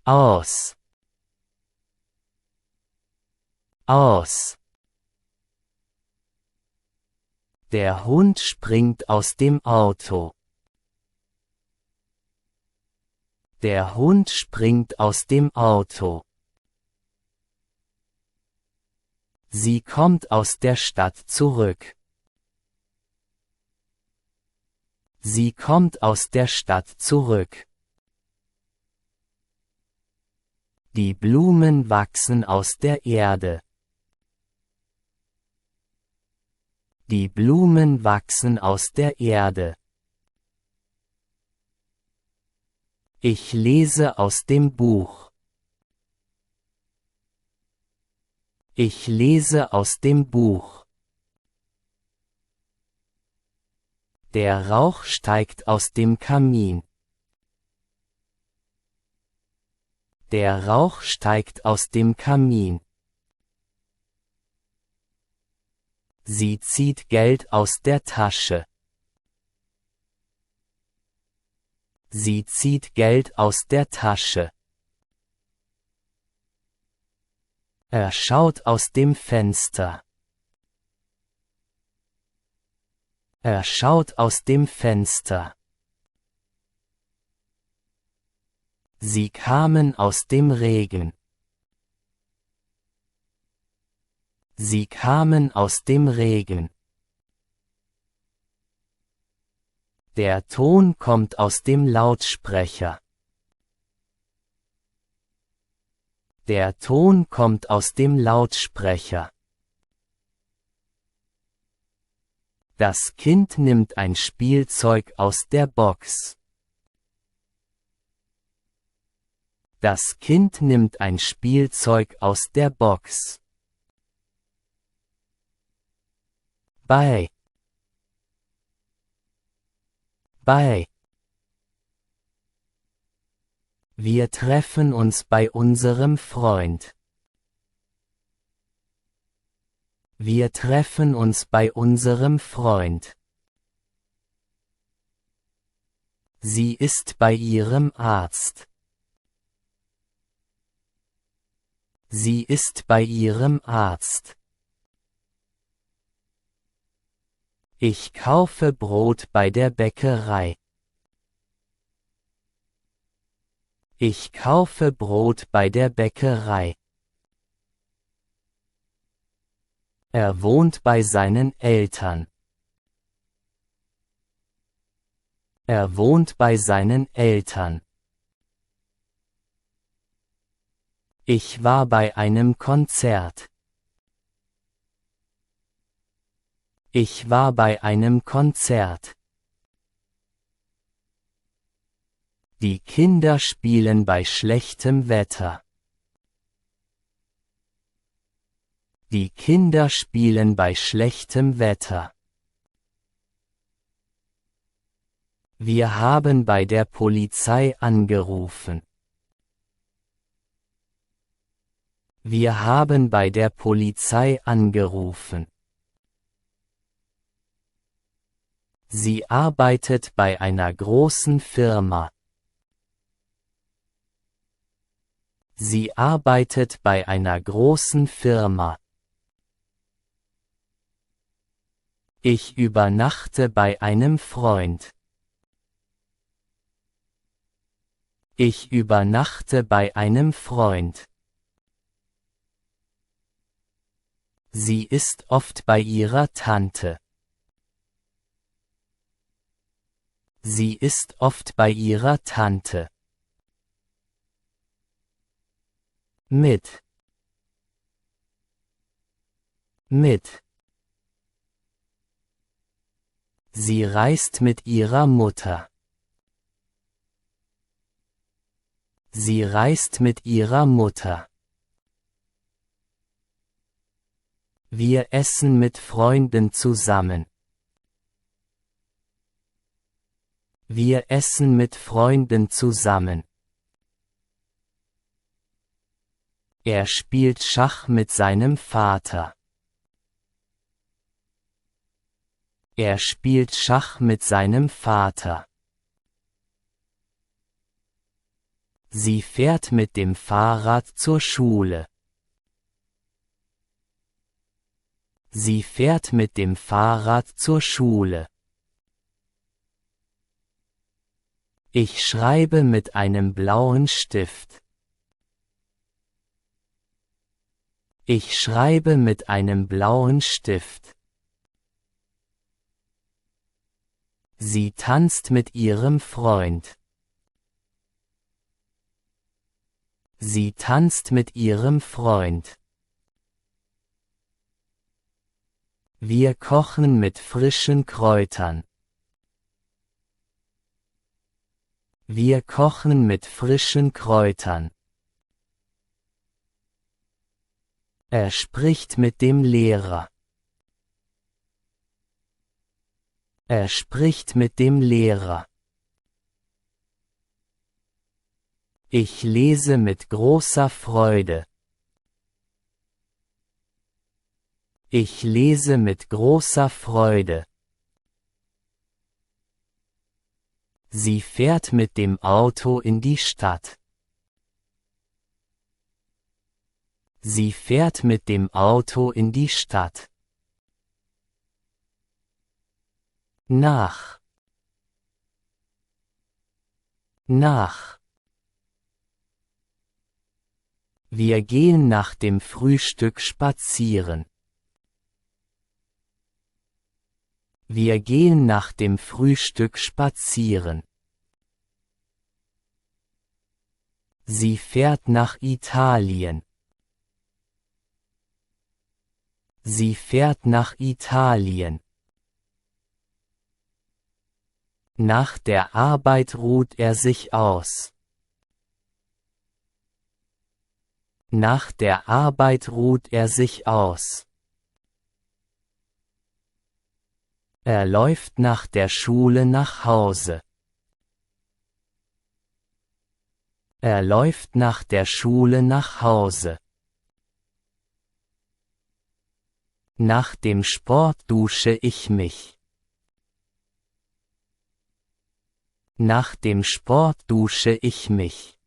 aus, aus. Der Hund springt aus dem Auto. Der Hund springt aus dem Auto. Sie kommt aus der Stadt zurück. Sie kommt aus der Stadt zurück. Die Blumen wachsen aus der Erde. Die Blumen wachsen aus der Erde. Ich lese aus dem Buch. Ich lese aus dem Buch. Der Rauch steigt aus dem Kamin. Der Rauch steigt aus dem Kamin. Sie zieht Geld aus der Tasche. Sie zieht Geld aus der Tasche. Er schaut aus dem Fenster. Er schaut aus dem Fenster. Sie kamen aus dem Regen. Sie kamen aus dem Regen. Der Ton kommt aus dem Lautsprecher. Der Ton kommt aus dem Lautsprecher. Das Kind nimmt ein Spielzeug aus der Box. Das Kind nimmt ein Spielzeug aus der Box. Bei. Bei. Wir treffen uns bei unserem Freund. Wir treffen uns bei unserem Freund. Sie ist bei ihrem Arzt. Sie ist bei ihrem Arzt. Ich kaufe Brot bei der Bäckerei. Ich kaufe Brot bei der Bäckerei. Er wohnt bei seinen Eltern. Er wohnt bei seinen Eltern. Ich war bei einem Konzert. Ich war bei einem Konzert. Die Kinder spielen bei schlechtem Wetter. Die Kinder spielen bei schlechtem Wetter. Wir haben bei der Polizei angerufen. Wir haben bei der Polizei angerufen. Sie arbeitet bei einer großen Firma. Sie arbeitet bei einer großen Firma. Ich übernachte bei einem Freund. Ich übernachte bei einem Freund. Sie ist oft bei ihrer Tante. Sie ist oft bei ihrer Tante. Mit. Mit. Sie reist mit ihrer Mutter. Sie reist mit ihrer Mutter. Wir essen mit Freunden zusammen. Wir essen mit Freunden zusammen. Er spielt Schach mit seinem Vater. Er spielt Schach mit seinem Vater. Sie fährt mit dem Fahrrad zur Schule. Sie fährt mit dem Fahrrad zur Schule. Ich schreibe mit einem blauen Stift. Ich schreibe mit einem blauen Stift. Sie tanzt mit ihrem Freund. Sie tanzt mit ihrem Freund. Wir kochen mit frischen Kräutern. Wir kochen mit frischen Kräutern. Er spricht mit dem Lehrer. Er spricht mit dem Lehrer. Ich lese mit großer Freude. Ich lese mit großer Freude. Sie fährt mit dem Auto in die Stadt. Sie fährt mit dem Auto in die Stadt. Nach. Nach. Wir gehen nach dem Frühstück spazieren. Wir gehen nach dem Frühstück spazieren. Sie fährt nach Italien. Sie fährt nach Italien. Nach der Arbeit ruht er sich aus. Nach der Arbeit ruht er sich aus. Er läuft nach der Schule nach Hause. Er läuft nach der Schule nach Hause. Nach dem Sport dusche ich mich. Nach dem Sport dusche ich mich.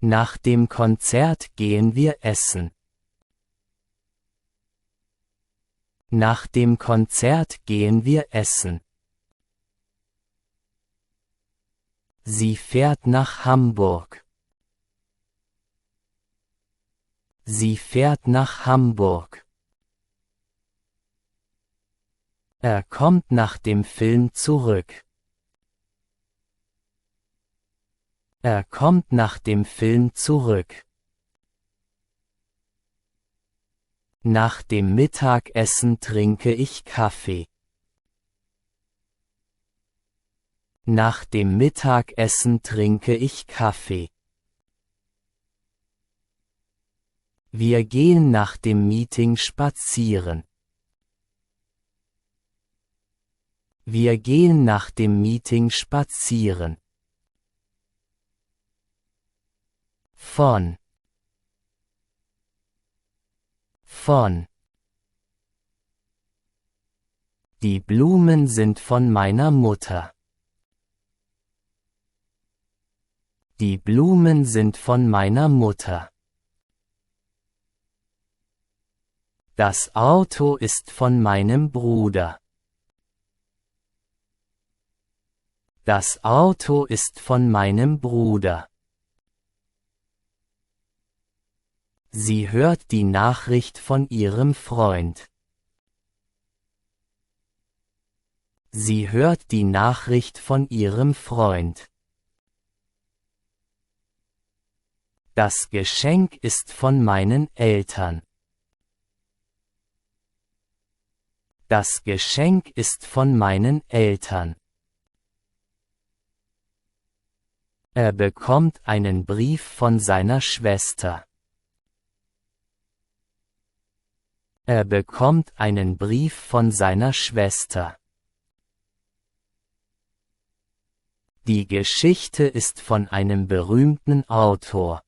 Nach dem Konzert gehen wir essen. Nach dem Konzert gehen wir essen. Sie fährt nach Hamburg. Sie fährt nach Hamburg. Er kommt nach dem Film zurück. Er kommt nach dem Film zurück. Nach dem Mittagessen trinke ich Kaffee. Nach dem Mittagessen trinke ich Kaffee. Wir gehen nach dem Meeting spazieren. Wir gehen nach dem Meeting spazieren. Von. Die Blumen sind von meiner Mutter. Die Blumen sind von meiner Mutter. Das Auto ist von meinem Bruder. Das Auto ist von meinem Bruder. Sie hört die Nachricht von ihrem Freund. Sie hört die Nachricht von ihrem Freund. Das Geschenk ist von meinen Eltern. Das Geschenk ist von meinen Eltern. Er bekommt einen Brief von seiner Schwester. Er bekommt einen Brief von seiner Schwester. Die Geschichte ist von einem berühmten Autor.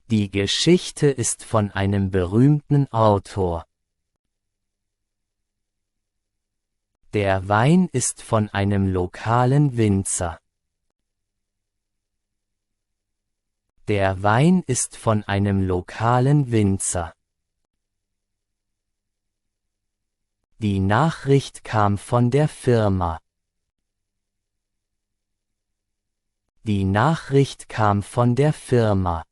Die Geschichte ist von einem berühmten Autor. Der Wein ist von einem lokalen Winzer. Der Wein ist von einem lokalen Winzer. Die Nachricht kam von der Firma. Die Nachricht kam von der Firma.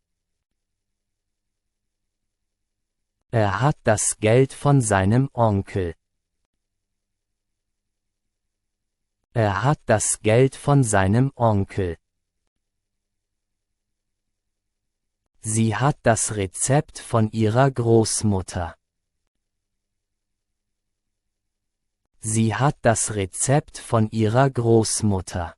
Er hat das Geld von seinem Onkel. Er hat das Geld von seinem Onkel. Sie hat das Rezept von ihrer Großmutter. Sie hat das Rezept von ihrer Großmutter.